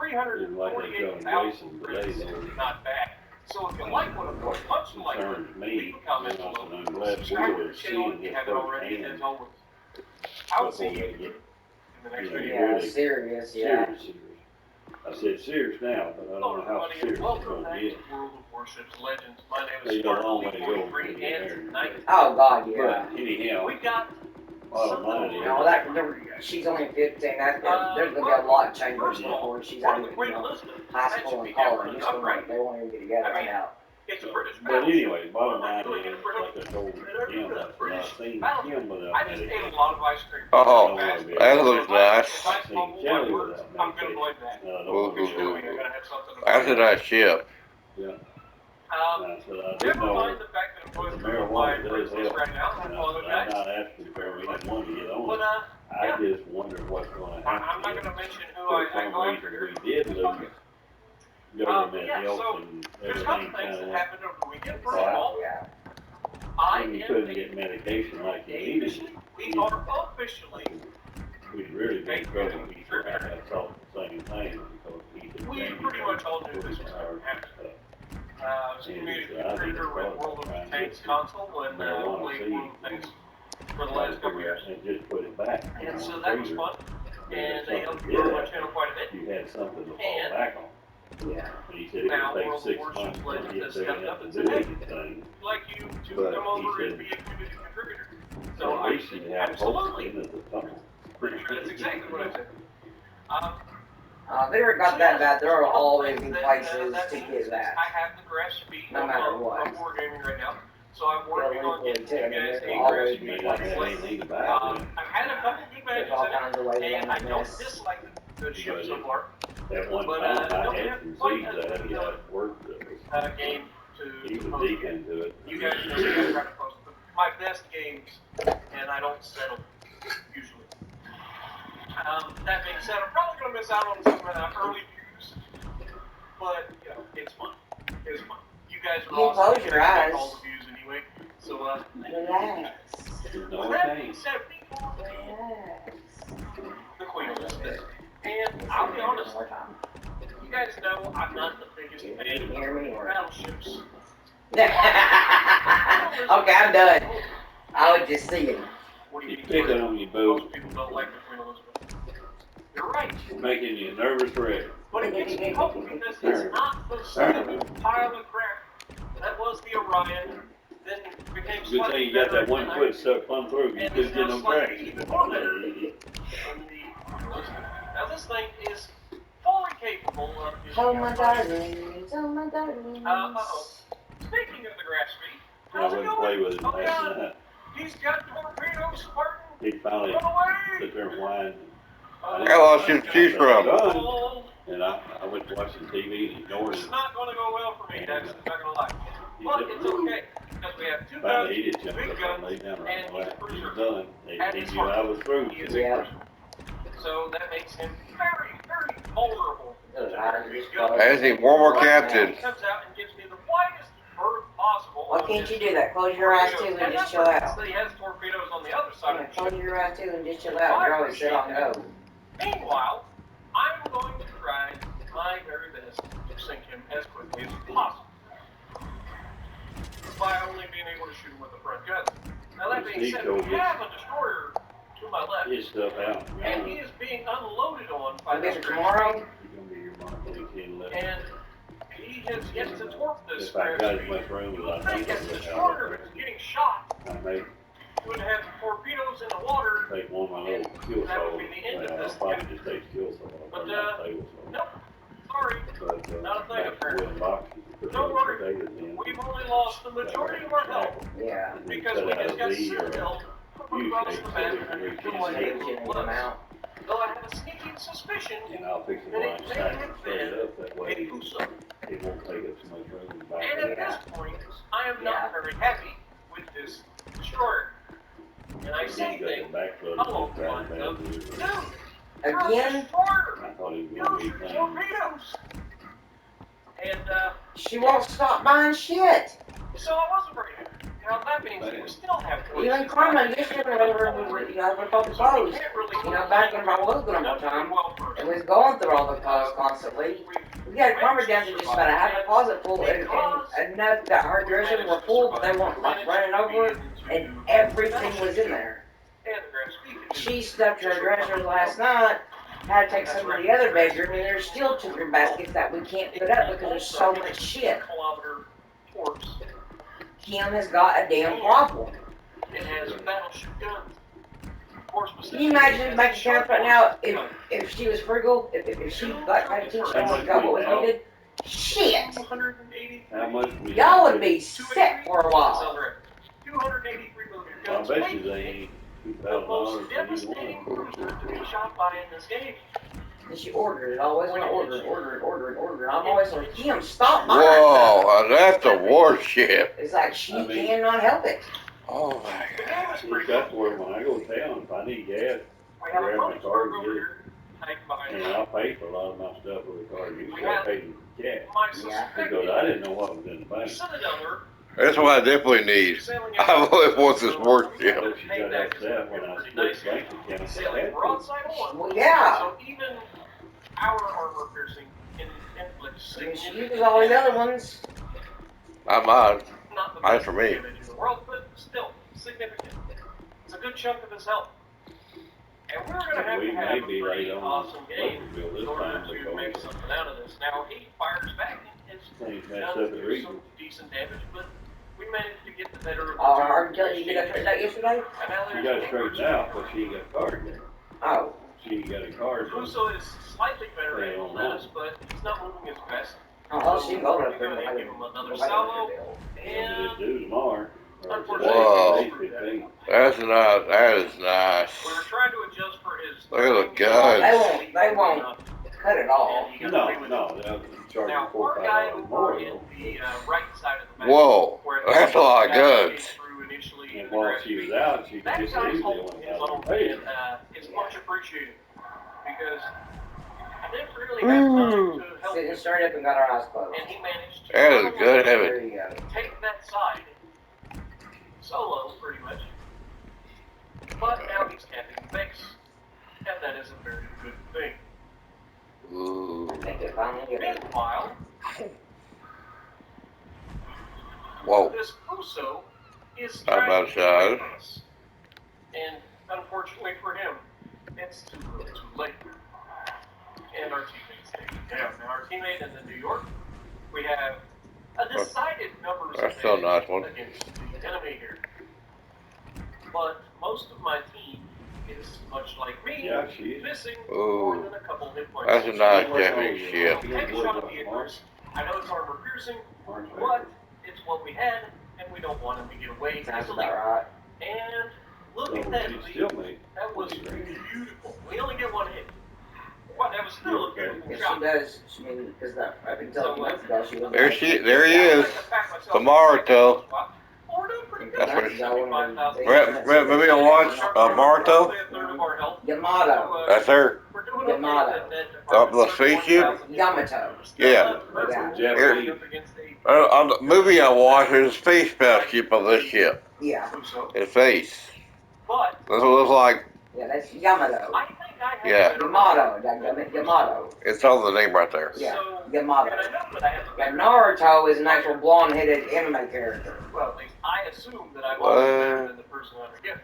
Didn't like that telling Jason today, though. Not bad. So if you like what I'm doing, much like Concerns me, leave a comment you know, below. and I'm glad we Subscribe to were the channel seeing if you it haven't already, firsthand. as always. I will see Before you they get in the next you know, video. Yeah, really serious, yeah. serious. I said serious now, but I Hello don't know how everybody, serious and it's welcome gonna back get. to World of Warships Legends. My name They is got a Spark long way to go before 43, they get and there. tonight Oh, God, yeah. But anyhow, we got bottom line is, No, she's only 15. There's gonna be a lot of changes before she's out of high school and college. Just gonna, they won't even get together right now. It's a British but anyway, bottom line is, like I told Jim, I've seen him without I just ate a medication. lot of ice cream. Oh, that looks nice. I've seen Kelly without I'm gonna medication. blame that. And I don't Ooh, know ooh, who's ooh. doing You're it. gonna have something to That's a nice ship. Yeah. Um, And I said, I do never know mind the fact that I'm the going through my marijuana does princess help. right now. And I apologize. I'm not asking for anyone to get on But, it. I just wonder what's gonna I'm happen. not gonna mention who For I some go reason, after here. we did lose government yeah, help so and There's a couple everything things kinda that went. happened over the weekend. First Wow. of all, Yeah. I And you am couldn't get medication like you needed. we are officially, We really made trouble before I saw the same thing because he did. we pretty much all knew this was going to happen. I was a community contributor with World of Tanks console and played World of Tanks for the last couple years. And just put it back. And so that was fun. And they helped me Yeah. grow my channel quite a bit. You had something to fall And back on. Yeah. He said it Now, would World take of 6 Warships months to Legend get has there stepped and up have and to said, do hey, anything. we'd like you to But come he over and said, be a community contributor. So at I least said, you'd have hope absolutely. in the tunnel. Pretty sure that's exactly what I said. If they ever got that bad, there will always be that places that to means get is that. I have the grass feed No matter from what. Wargaming right now. So I'm working on Illegally getting too. you I mean, guys there will a grass always feed. be May not have places. anything about it. I've had a couple good There's matches all in it, kinds of ways and I around don't this. dislike the ship so far. At one But, time, I don't had have some quite seeds as that good he of had worked with. Game to He was post. deep into it. You guys know me, I try to post my best games, and I don't settle, usually. That being said, I'm probably going to miss out on some early views, but, you know, it's fun. It's fun. You guys are You awesome. close your eyes. All the views anyway, so, Relax. No, with it that being ain't. said, we go to Relax. the Queen of this. And I'll be honest, One more time. you guys know I'm not the biggest You fan hear me of or? battleships. Okay, I'm done. I was just seeing. What do You you pick mean? on your boo. Most people don't like the Queen Elizabeth. You're right. You're making me a nervous wreck. But it gives me hope because it's not the same pile of crap that was the Orion, then became Good slightly thing you got better, that one and foot stuck plumb through. You and couldn't is get now no slightly cracks. even more better than the Elizabeth. Now this thing is fully capable of Oh dishing my out fire. darlings, oh my darlings. Speaking of the grass feed, I how's it wouldn't play going? with him Oh last yeah, night. he's got torpedoes, Spartan. He finally Run away! sit there and whined. I lost you to choose from. Oh, And I went to watching TV and ignored it's him. not going to go well for me, Dex. I'm not going to lie. He But said, it's okay because we have two guns, finally he just jumped big up and guns, laid down right and on my he's a lap. He cruiser. was done. At He his knew I heart, was through. he is a Yeah. cruiser. So that makes him very, very vulnerable. Those eyes just I just need one more captain. He comes out and gives me the widest berth possible. Why can't you do that? Close your eyes too and just chill out. He has torpedoes on the other side Yeah, of the close ship. your eyes too and just chill out. You're always sit on go. Meanwhile, I'm going to try my very best to sink him as quickly as possible. By only being able to shoot him with the front gun. Now that being said, we have a destroyer to my left, His stuff out. and he is being unloaded on by I'll get this it tomorrow. He's gonna be here Monday, 10, 11. and he has yet to torp this If I got as crash. much room You as would I think think as I the would destroyer have, is getting shot, I may would have torpedoes in the water. take one of my little fuel That would cells. be the end of Well, I'll this. probably just take fuel cells. I'll But, burn my table saw. Nope. Sorry. But, Not a thing, back to wooden boxes. put Don't those worry. potatoes in. We've only lost the majority of our health Yeah. And then because cut we out just a got V or a Citadel U across shape the so map we can reach to in like there. Engine in them out. Though I have a sneaking suspicion And I'll fix the that line it may stack have straight been up, that a way Uso. it won't take up so much room in the back. And at this point, I am not very happy with this destroyer. And I say things along the lines of, dude, you're a Again? destroyer. I thought he was Use gonna be your clean. torpedoes. And She won't stop buying shit. so I wasn't very happy. Now that being said, we still have Even Karma, yesterday whenever we were, you know, we were talking clothes. You know, back when I was going one time, and we was going through all the clothes constantly, we got Karma down to just about a half a closet full, and enough that her dressers were full, but they weren't like running over, and everything was in there. She stuffed her dressers last night, had to take some to the other bedroom, and there's still 2 or 3 baskets that we can't put up because there's so much shit. Kim has got a damn problem. It has battleship guns. Can you imagine bank accounts right now if she was frugal, if she like paid attention and got what was needed? Shit! How much? Y'all would be sick for a while. 283 millimeter I guns. bet you they ain't The most $2,000 devastating cruiser to be shot by in this game. And she ordered it, always want to order. I'm always like, Kim, stop buying. Whoa, that's a warship. It's like she cannot help it. Oh my The God. game is It's pretty got good. to where when I go to town, if I need gas, We have a grab my Pony card over and get it. here. Take behind And us. I'll pay for a lot of my stuff with a card. Usually I pay in cash. My Yeah. Because I didn't know what was in the bank. Citadel That's what I definitely need. sailing I really want this I warship. know she got upset when I split the bank account. I sailing had to. broadside on. Well, yeah. So even our armor piercing inflicts I mean, she significant uses all the other ones. Not mine. Not the Mine's best for me. damage in the world, but still significant. It's a good chunk of his health. And we're going to have We to may have a be late pretty on awesome game Weatherbill this in order time to make because something out of this. Now, he fires back and things has messed done up at some Regional. decent damage, but we managed to get the better of the Oh, two. are you get that straightened out yesterday? And now She there's got it a straightened out, but she ain't got a card yet. Oh. She got a card. Russo is slightly better able than us, but he's not moving as fast. Oh, she can go We're up there. going to give him another Go salvo, And and it's due tomorrow. Whoa. That's not, that is nice. we were trying to adjust for his. Look at the Oh, guns. they won't cut it off. No, they'll charge Now, you $4 our guy or over more in though. the right side of the map, Whoa. where That's a lot of the guy guns. came through initially And while she was out, she that just guy's easily holding went his out own, and paid. and it's much appreciated because I didn't really have time to help Sitting him, straight up and got our eyes closed. and he managed to That is good There heaven. you go. take that side solo, pretty much. But now he's capping the base, and that is a very good thing. Ooh. I think they finally get it. Meanwhile, Whoa. this Russo is How trying about to that? break us. And unfortunately for him, it's too little too late. And our teammates take it down. Now our teammate in the New York, we have a decided numbers That's still a nice one. against the enemy here. But most of my team is much like me, Yeah, she is. missing Ooh. more than a couple hit points. That's a nice Japanese ship. Headshot of the Icarus. I know it's armor piercing, but it's what we had, and we don't want him to get away Sounds easily. about right. And look So at that she lead. still made That was 20 grand. beautiful. We only get one hit. But that was still a beautiful Yes, shot. she does. She mean, because I've been telling you months ago she was. There he is. Maruto. That's what maybe I watch Maruto. Yamato. That's her. Yamato. Up the spaceship? Yamato. Yeah. Japanese. On the movie I watched, there's a space spaceship on this ship. Yeah. His face. But That's what it looks like. Yeah, that's Yamato. I think I have Yeah. a better Yamato. That Yamato. It's on the name right there. Yeah. So, Yamato. and I know that I have a Yeah, better Naruto is an actual blonde-headed anime character. Well, at least I assume that I'm What? always better than the person under gift.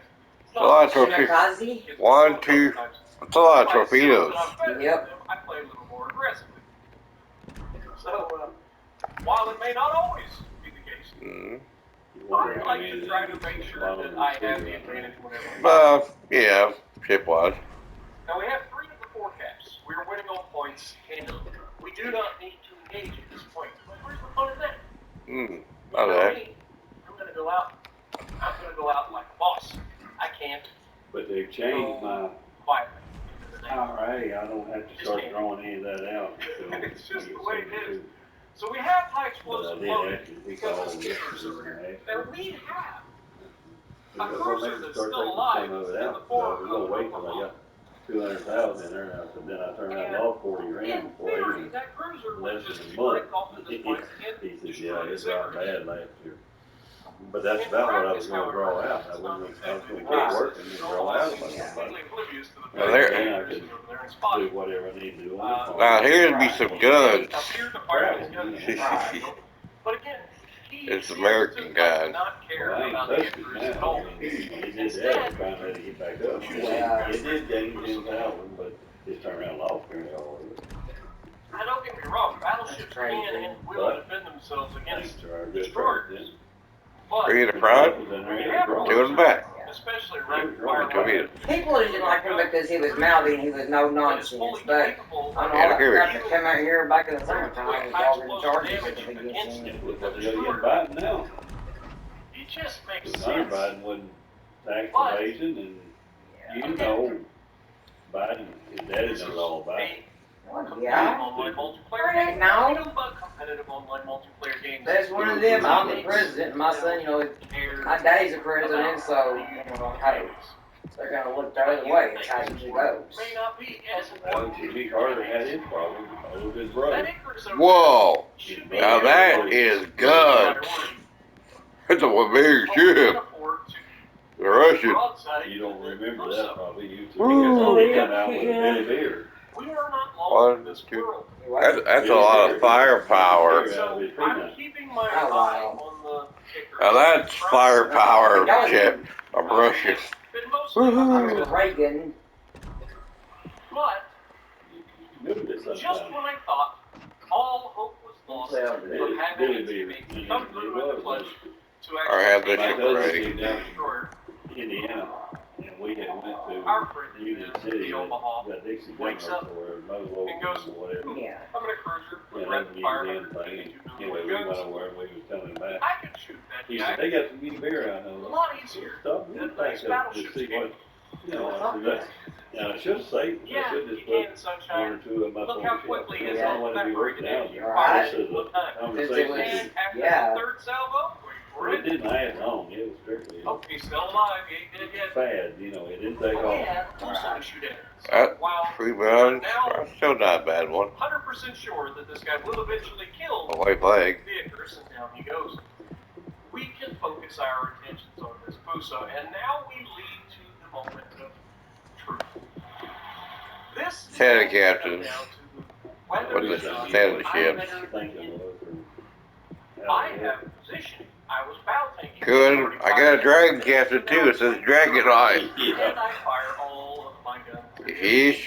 It's a lot of torpedoes. Shimakaze? One, two. It's a lot of torpedoes. Yep. I play a little more aggressively. So, while it may not always be the case, Mm. I like to try to make sure that I have the advantage whenever. Yeah, ship wise. Now we have 3 of the 4 caps. We are winning on points handily. We do not need to engage at this point. But where's the fun in that? Not that. Me, I'm gonna go out. I'm gonna go out like a boss. I can't But they've changed my quietly into the night. IRA. I don't have to start drawing any of that out. until It's just the way it is. 72. So we have high But I explosive did loading actually think because all of of the this skippers was over in here. there. And we have a We're cruiser gonna that's start still taking alive some of it in out. the So form we're gonna of wait till I got 200,000 in there. And I said, then I turned out all 40 grand in before I theory, even that cruiser would less just than a month. break off at this point and He said, destroy yeah, the it dropped Icarus. bad last year. But that's about what I was gonna draw out. I was gonna keep working and draw out of my somebody. Now there- Then I could do whatever I need to do on the farm. Now here'd be some guns. But again, he It's seems American to guns. not care Well, I ain't about the touched it Icarus at now. all. I mean, he did that to finally let it get back up. It did gain 10,000, but it's turned around and lost nearly all of it. Now, don't get me wrong, battleships can and will defend themselves Thanks against to our good destroyers. president. But 3 in the front, when you have 2 in the back. especially rapid Two fire in. People didn't like him because he was mouthy and he was no nonsense. But I don't know, all that crap that came out here back in the summertime was all in charges at the beginning. But you got Biden now. It just makes Because Hunter sense. Biden wasn't tax evasion, and you know, Biden, his daddy knows all about it. Yeah. Online multiplayer Right games. now. We know about competitive online multiplayer games. There's one of them. I'm the president. My son, you know, my daddy's a president, so you know, hey, they're gonna look the other way. That's how it usually goes. May not be as Well, important. Jimmy Carter had his problem with his That brother. Icarus over Whoa. there should be Now that is guns. It's a big ship. The Russian. You don't remember that probably, you two. Ooh, Because he came out with a Billy Beard. We are not long in 1, this 2. world. That's a lot of firepower. So I'm keeping my Oh, eye wow. on the Icarus. Now that's firepower ship. I'm Russian. Been mostly I remember Reagan moved it Just sometime. when I thought all hope was lost Well, of having its image come through in the flesh to I have actually this My ship cousin ready. came down destroyer, from Indiana, and we had went our to friend Union the City, Omaha got Dixie wakes Gunner up or Mother and goes, or whatever. Yeah. I'm in a cruiser with Yeah, rapid that fire museum thing. 182 Anyway, we millimeter went guns. over and we was coming back. I could shoot that He guy said, they got some new beer out a there. lot easier Stop than doing these that to battleships see can. what, you know, I said, that's, and I should have saved, I Yeah, should you just can put in sunshine. one or two of them up Look on how the shelf. quickly Because his I don't want to be evaporated working out. energy Right. This is one a time. conversation. was- And after yeah. the third salvo, Well, it didn't last long, it was strictly oh, he's still alive, he ain't dead yet. fad, you know, it didn't take Oh, off. yeah, also to shoot at. That Wow. free We're run, now still not a bad one. 100% sure that this guy will eventually kill A white flag. Vickers, and down he goes. We can focus our attentions on this Pusa, and now we lead to the moment of truth. This is Santa all gonna come captains. down to whether With the or not Santa I ships. better Thinking begin. was, I have position. I was bow thinking. Good. I got a dragon captain too. It says dragon on it. And I fire all of my guns. Yeesh.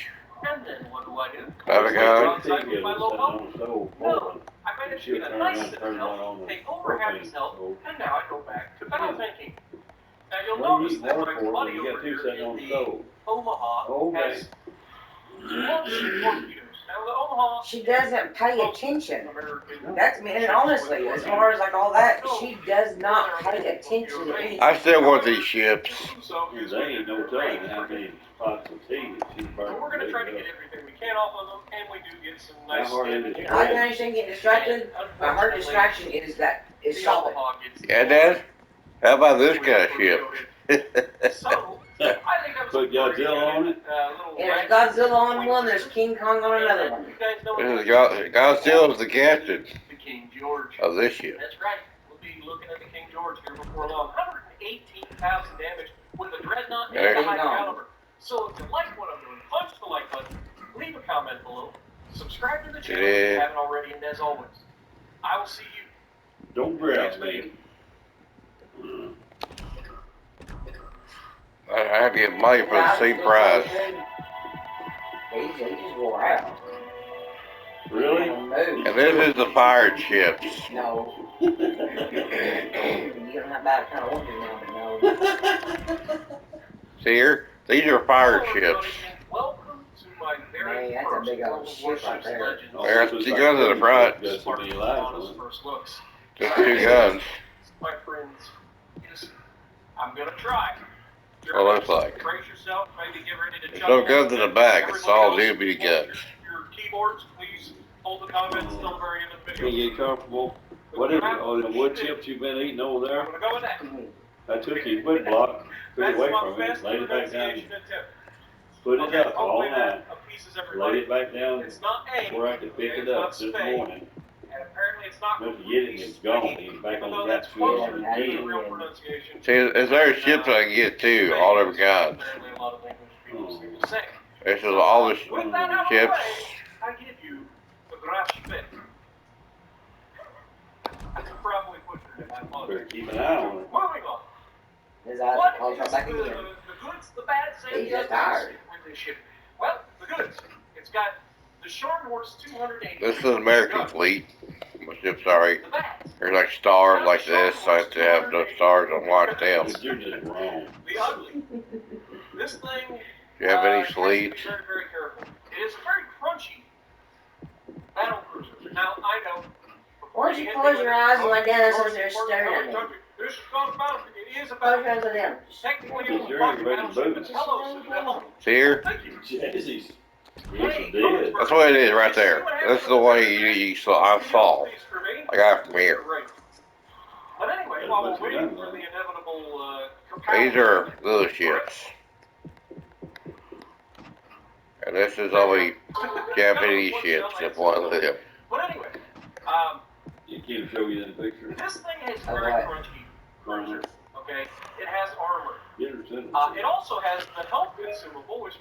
And then what do? Not a gun. Outside with my low pump? No, I managed to She'll get a turn nice around, turn one citadel, on the take over half his propane health, stove. and now I go back to bow thinking. Now you'll What do you notice eat that more my for when buddy you over got two here sitting on the in stove? the Omaha Okay. has Warship torpedoes. Now the Omaha She doesn't pay attention. American. That's me, and honestly, as far as like all that, she does not pay attention to anything. I still want these ships. So They ain't no telling how many pots of tea that she's burning. we're going to try to get everything we can off of them, and we do get some nice How hard is damage. it? I can understand getting distracted, but her distraction is The solid. Omaha gets Yeah, Dad? How about this kind of ship? So, I think that was Put Godzilla on it? And there's Godzilla on one, there's King Kong on another one. You guys know This is Godzilla's the captain the King George. of this ship. That's right. We'll be looking at the King George here before long. 118,000 damage with a dreadnought There and a you high go. caliber. So if you like what I'm doing, punch the like button, leave a comment below, subscribe to the channel if you haven't already, and as always, I will see you Don't grab me. I have to get money for the same price. He just wore out. Really? And this is the pirate ships. No. You don't have that kind of wonder now, but no. See here? These are pirate Hello, ships. everybody, and welcome to my very Man, that's a first big old Global ship Warships right there. Legends. There's two guns in the front. Got so many On lives us on first looks. Just two guns. My friends, yes, I'm gonna try. What it looks like. Brace yourself, maybe get ready to There's chuckle. no guns in the back. It's all Everybody DB else, guns. Your keyboards, please hold the comments till the very end of the Can video. you get comfortable? What is it? Oh, the wood chips you've been eating over I'm there? gonna go with that. I took your wood block, took it That's away my from it, best laid it back down, pronunciation attempt. put it Okay, up all hopefully night, that appeases laid everybody. it back down It's not A, where I could pick okay, it it's up not this Spain, morning. and apparently it's not Went to get it and it's gone, he's back on Even though the that's back closer field to the again. real pronunciation. See, is there ships I can get too? All them guns. Apparently a lot of English people seem to say. This is all the With that out of the ships. way, I give you the Graf Spit. I could probably butcher it, I Better apologize. keep an eye on it. Moving on. His eyes What are is right back the again. goods, the bads, and He's the just ugly tired. with this ship? Well, the goods. It's got the Shorehorse 280. This is an American fleet. My ship, sorry. The bads. There's like stars like this. I have to have those stars unlock them. But you're just wrong. The ugly. This thing. Do you have any has to be sleeves? very, very careful. It is a very crunchy battle cruiser. Now, I know. Why don't you close your eyes and lay down and sit there staring at me? This is not about it. It is Close about your eyes and lay down. technically Is it's there about any red battleship. boots? Hello, Sue. See here? Thank you. Jazzy's. Yes, it did. That's what it is right there. This is the way you saw. I saw. I got it from here. But anyway, while we're waiting for the inevitable These are little ships. And this is only Japanese ships if one of them. But anyway, You can't show you the picture. this thing has Oh, very what? crunchy cruiser. Okay, it has armor. Get her to It also has the health consumable, which